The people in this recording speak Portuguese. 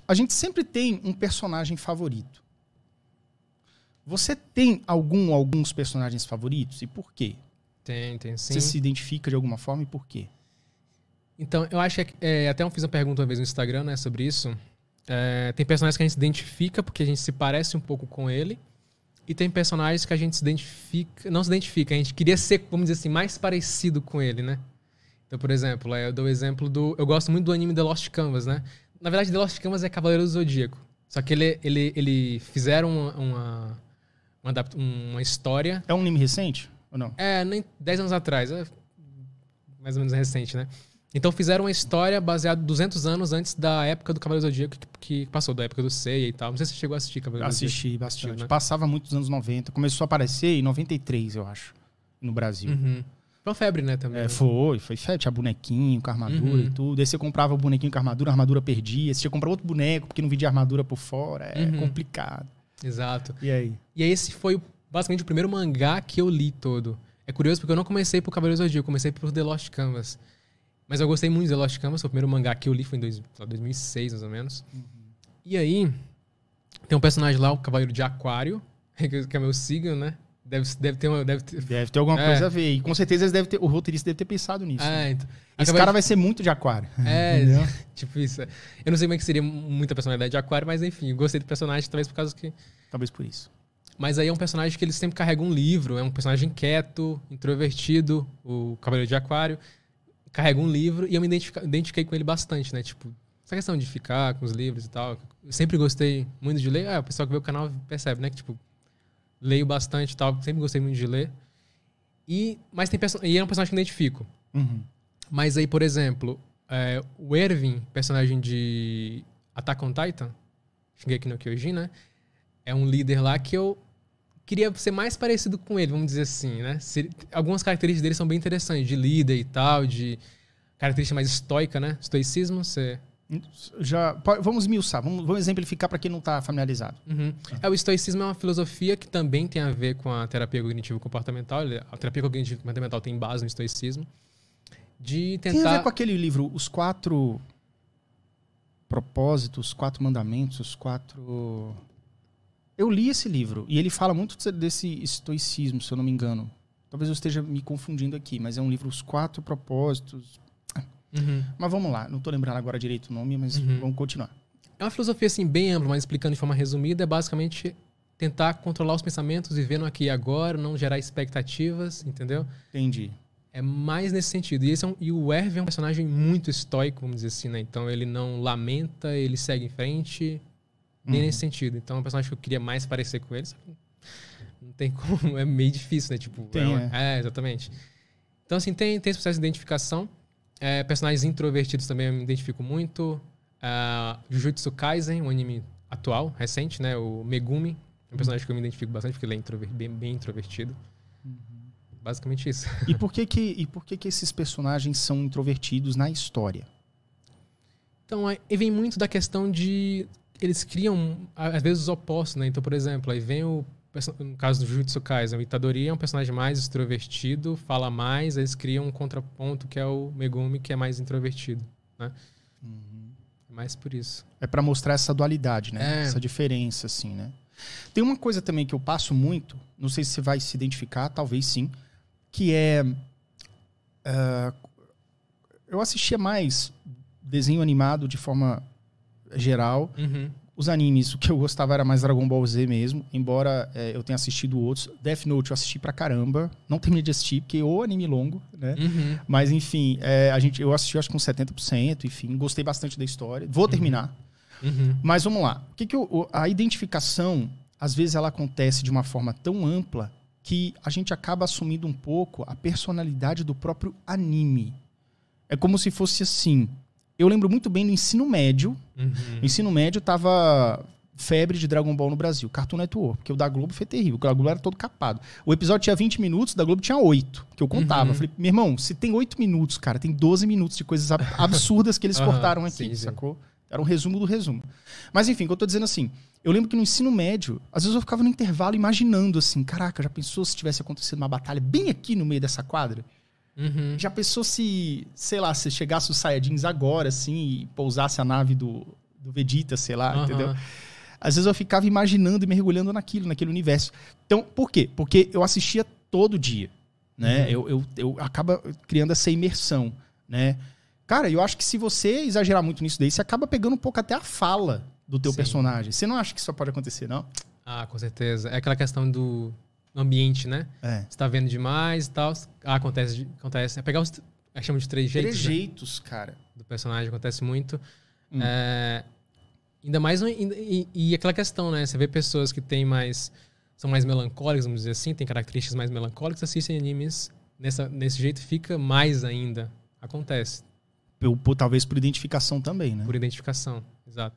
a gente sempre tem um personagem favorito. Você tem alguns personagens favoritos? E por quê? Tem sim. Você se identifica de alguma forma e por quê? Então, eu acho que... até eu fiz uma pergunta uma vez no Instagram, né, sobre isso. Tem personagens que a gente se identifica porque a gente se parece um pouco com ele. E tem personagens que a gente não se identifica. A gente queria ser, vamos dizer assim, mais parecido com ele, né? Então, por exemplo, eu dou o exemplo do... Eu gosto muito do anime The Lost Canvas, né? Na verdade, The Lost Canvas é Cavaleiro do Zodíaco. Só que ele fizeram uma história... É um anime recente ou não? Nem 10 anos atrás. Mais ou menos recente, né? Então fizeram uma história baseada 200 anos antes da época do Cavaleiro do Zodíaco, que passou, da época do Seiya e tal. Não sei se você chegou a assistir Cavaleiro do Zodíaco. Assisti bastante. Né? Passava muito nos anos 90. Começou a aparecer em 93, eu acho, no Brasil. Uhum. Foi uma febre, né, também. Foi febre. Tinha bonequinho com armadura e tudo. Aí você comprava o bonequinho com a armadura perdia. Você tinha que comprar outro boneco porque não vendia armadura por fora. Complicado. Exato. E aí? E aí esse foi basicamente o primeiro mangá que eu li todo. É curioso porque eu não comecei por Cavaleiro do Zodíaco, eu comecei por The Lost Canvas. Mas eu gostei muito de The Lost Canvas, foi o primeiro mangá que eu li, foi em 2006, mais ou menos. E aí, tem um personagem lá, o Cavaleiro de Aquário, que é meu signo, né? Deve ter alguma coisa a ver. E com certeza o roteirista deve ter pensado nisso. Né? Então. Esse cara vai ser muito de Aquário. Tipo isso. Eu não sei como é que seria muita personalidade de Aquário, mas enfim, eu gostei do personagem, talvez por causa que... Talvez por isso. Mas aí é um personagem que ele sempre carrega um livro, é um personagem quieto, introvertido, o Cavaleiro de Aquário. Carrega um livro e eu me identifiquei com ele bastante, né? Tipo, essa questão de ficar com os livros e tal. Eu sempre gostei muito de ler. O pessoal que vê o canal percebe, né? Que, tipo, leio bastante e tal. Sempre gostei muito de ler. E é um personagem que me identifico. Mas aí, por exemplo, o Erwin, personagem de Attack on Titan, Shingeki no Kyojin, né? É um líder lá que eu queria ser mais parecido com ele, vamos dizer assim, né? Algumas características dele são bem interessantes, de líder e tal, de característica mais estoica, né? Estoicismo, Vamos esmiuçar, vamos exemplificar para quem não está familiarizado. O estoicismo é uma filosofia que também tem a ver com a terapia cognitivo-comportamental. A terapia cognitivo-comportamental tem base no estoicismo. De tentar... Tem a ver com aquele livro, Os 4 Propósitos, os 4 Mandamentos, os 4... Eu li esse livro e ele fala muito desse estoicismo, se eu não me engano. Talvez eu esteja me confundindo aqui, mas é um livro, Os 4 Propósitos. Mas vamos lá, não estou lembrando agora direito o nome, mas vamos continuar. É uma filosofia assim, bem ampla, mas explicando de forma resumida, é basicamente tentar controlar os pensamentos, viver no aqui e agora, não gerar expectativas, entendeu? Entendi. É mais nesse sentido. E o Erwin é um personagem muito estoico, vamos dizer assim, né? Então ele não lamenta, ele segue em frente... Bem nesse sentido. Então é um personagem que eu queria mais parecer com ele. Não tem como, é meio difícil, né? Tipo, exatamente. Então, assim, tem esse processo de identificação. Personagens introvertidos também eu me identifico muito. Jujutsu Kaisen, um anime atual, recente, né? O Megumi, um personagem que eu me identifico bastante, porque ele é bem introvertido. Basicamente isso. E por que esses personagens são introvertidos na história? Então, vem muito da questão de... Eles criam, às vezes, os opostos, né? Então, por exemplo, aí vem no caso do Jujutsu Kaisen, o Itadori é um personagem mais extrovertido, fala mais, eles criam um contraponto que é o Megumi, que é mais introvertido, né? É mais por isso. É para mostrar essa dualidade, né? Essa diferença, assim, né? Tem uma coisa também que eu passo muito, não sei se você vai se identificar, talvez sim, que é... eu assistia mais desenho animado de forma... geral. Os animes, o que eu gostava era mais Dragon Ball Z mesmo, embora eu tenha assistido outros. Death Note eu assisti pra caramba, não terminei de assistir, porque é o anime longo, né? Mas enfim, eu assisti acho que uns 70%, enfim, gostei bastante da história. Vou terminar. Mas vamos lá. A identificação, às vezes ela acontece de uma forma tão ampla que a gente acaba assumindo um pouco a personalidade do próprio anime. É como se fosse assim... Eu lembro muito bem do ensino médio. No ensino médio tava febre de Dragon Ball no Brasil. Cartoon Network, porque o da Globo foi terrível. O da Globo era todo capado. O episódio tinha 20 minutos, o da Globo tinha 8, que eu contava. Eu falei, meu irmão, se tem 8 minutos, cara, tem 12 minutos de coisas absurdas que eles cortaram aqui, sacou? Era um resumo do resumo. Mas enfim, o que eu tô dizendo assim, eu lembro que no ensino médio, às vezes eu ficava no intervalo imaginando assim, caraca, já pensou se tivesse acontecido uma batalha bem aqui no meio dessa quadra? Já pensou se, sei lá, se chegasse os Saiyajins agora, assim, e pousasse a nave do Vegeta, sei lá, entendeu? Às vezes eu ficava imaginando e mergulhando naquele universo. Então, por quê? Porque eu assistia todo dia, né? Eu acaba criando essa imersão, né? Cara, eu acho que se você exagerar muito nisso daí, você acaba pegando um pouco até a fala do teu personagem. Você não acha que isso pode acontecer, não? Ah, com certeza. É aquela questão do ambiente, né? Você tá vendo demais e tal. Acontece. É pegar os... chama de 3 jeitos. 3 jeitos, cara. Do personagem, acontece muito. Ainda mais... E aquela questão, né? Você vê pessoas que são mais melancólicas, vamos dizer assim, tem características mais melancólicas, assistem animes nesse jeito, fica mais ainda. Acontece. Talvez por identificação também, né? Por identificação, exato.